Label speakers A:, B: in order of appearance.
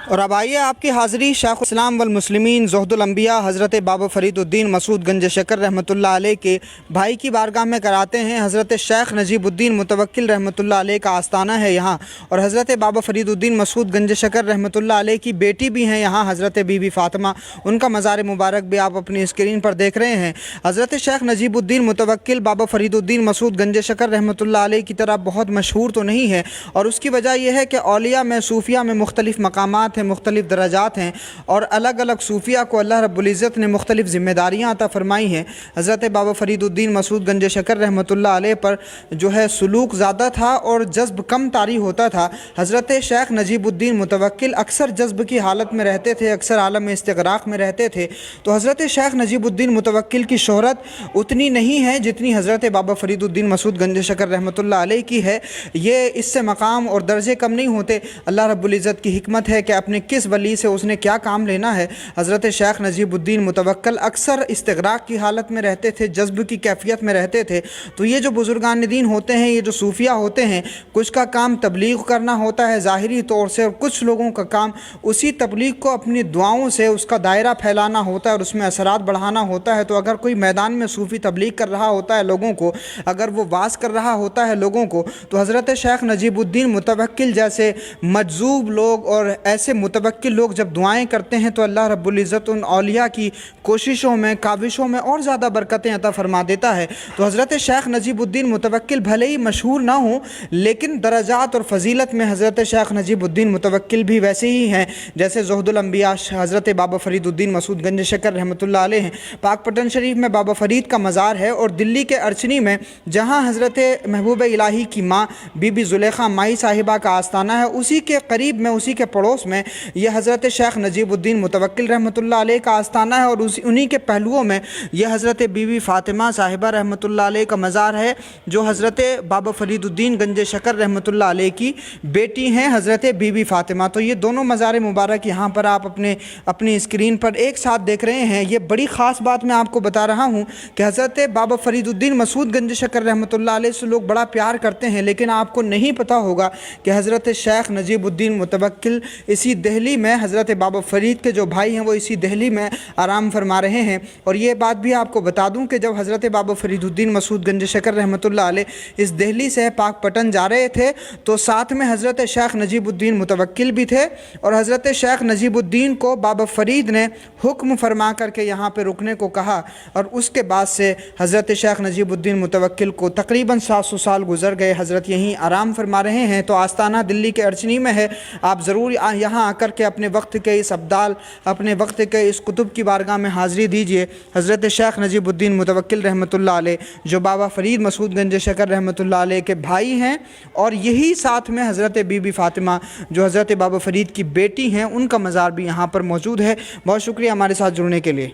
A: اور اب آئیے آپ کی حاضری شیخ الاسلام والمسلمین زہد الانبیاء حضرت بابا فرید الدین مسعود گنج شکر رحمۃ اللہ علیہ کے بھائی کی بارگاہ میں کراتے ہیں۔ حضرت شیخ نجیب الدین متوکل رحمۃ اللہ علیہ کا آستانہ ہے یہاں، اور حضرت بابا فرید الدین مسعود گنج شکر رحمۃ اللہ علیہ کی بیٹی بھی ہیں یہاں، حضرت بی بی فاطمہ، ان کا مزار مبارک بھی آپ اپنی اسکرین پر دیکھ رہے ہیں۔ حضرت شیخ نجیب الدین متوکل بابا فرید الدین مسعود گنج شکر رحمۃ اللہ علیہ کی طرح بہت مشہور تو نہیں ہے، اور اس کی وجہ یہ ہے کہ اولیاء میں صوفیہ میں مختلف مقامات ہیں، مختلف درجات ہیں، اور الگ الگ صوفیہ کو اللہ رب العزت نے مختلف ذمہ داریاں عطا فرمائی ہیں۔ حضرت بابا فرید الدین مسعود گنج شکر رحمۃ اللہ علیہ پر جو ہے سلوک زیادہ تھا اور جذب کم طاری ہوتا تھا۔ حضرت شیخ نجیب الدین متوکل اکثر جذب کی حالت میں رہتے تھے، اکثر عالم استغراق میں رہتے تھے، تو حضرت شیخ نجیب الدین متوکل کی شہرت اتنی نہیں ہے جتنی حضرت بابا فرید الدین مسعود گنج شکر رحمۃ اللہ علیہ کی ہے۔ یہ اس سے مقام اور درجے کم نہیں ہوتے، اللہ رب العزت کی حکمت ہے کہ اپنے کس ولی سے اس نے کیا کام لینا ہے۔ حضرت شیخ نجیب الدین متوکل اکثر استغراق کی حالت میں رہتے تھے، جذب کی کیفیت میں رہتے تھے۔ تو یہ جو بزرگان دین ہوتے ہیں، یہ جو صوفیہ ہوتے ہیں، کچھ کا کام تبلیغ کرنا ہوتا ہے ظاہری طور سے، اور کچھ لوگوں کا کام اسی تبلیغ کو اپنی دعاؤں سے اس کا دائرہ پھیلانا ہوتا ہے اور اس میں اثرات بڑھانا ہوتا ہے۔ تو اگر کوئی میدان میں صوفی تبلیغ کر رہا ہوتا ہے لوگوں کو، اگر وہ واعظ کر رہا ہوتا ہے لوگوں کو، تو حضرت شیخ نجیب الدین متوکل جیسے مجذوب لوگ اور ایسے متوکل لوگ جب دعائیں کرتے ہیں تو اللہ رب العزت ان اولیاء کی کوششوں میں، کاوشوں میں اور زیادہ برکتیں عطا فرما دیتا ہے۔ تو حضرت شیخ نجیب الدین متوکل بھلے ہی مشہور نہ ہوں، لیکن درجات اور فضیلت میں حضرت شیخ نجیب الدین متوکل بھی ویسے ہی ہیں جیسے زہد الانبیاء حضرت بابا فرید الدین مسعود گنج شکر رحمۃ اللہ علیہ ہیں۔ پاک پٹن شریف میں بابا فرید کا مزار ہے، اور دلی کے ارچنی میں جہاں حضرت محبوب الہی کی ماں بی بی زلیخا مائی صاحبہ کا آستانہ ہے، اسی کے قریب میں، اسی کے پڑوس میں یہ حضرت شیخ نجیب الدین متوکل رحمۃ اللہ علیہ کا آستانہ ہے، اور انہی کے پہلوؤں میں یہ حضرت بی بی فاطمہ صاحبہ رحمۃ اللہ علیہ کا مزار ہے، جو حضرت بابا فرید الدین گنج شکر رحمۃ اللہ علیہ کی بیٹی ہیں حضرت بی بی فاطمہ۔ تو یہ دونوں مزار مبارک یہاں پر آپ اپنی اسکرین پر ایک ساتھ دیکھ رہے ہیں۔ یہ بڑی خاص بات میں آپ کو بتا رہا ہوں کہ حضرت بابا فرید الدین مسعود گنج شکر رحمۃ اللہ علیہ سے لوگ بڑا پیار کرتے ہیں، لیکن آپ کو نہیں پتہ ہوگا کہ حضرت شیخ نجیب الدین متوکل اسی دہلی میں، حضرت بابا فرید کے جو بھائی ہیں وہ اسی دہلی میں آرام فرما رہے ہیں۔ اور یہ بات بھی آپ کو بتا دوں کہ جب حضرت بابا فرید الدین مسعود گنج شکر رحمۃ اللہ علیہ اس دہلی سے پاک پٹن جا رہے تھے تو ساتھ میں حضرت شیخ نجیب الدین متوکل بھی تھے، اور حضرت شیخ نجیب الدین کو بابا فرید نے حکم فرما کر کے یہاں پہ رکنے کو کہا، اور اس کے بعد سے حضرت شیخ نجیب الدین متوکل کو تقریباً 700 سال گزر گئے، حضرت یہیں آرام فرما رہے ہیں۔ تو آستانہ دلی کے ارچنی میں ہے، آپ ضرور یہاں آ کر کے اپنے وقت کے اس ابدال، اپنے وقت کے اس قطب کی بارگاہ میں حاضری دیجئے۔ حضرت شیخ نجیب الدین متوکل رحمۃ اللہ علیہ جو بابا فرید مسعود گنج شکر رحمۃ اللہ علیہ کے بھائی ہیں، اور یہی ساتھ میں حضرت بی بی فاطمہ جو حضرت بابا فرید کی بیٹی ہیں، ان کا مزار بھی یہاں پر موجود ہے۔ بہت شکریہ ہمارے ساتھ جڑنے کے لیے۔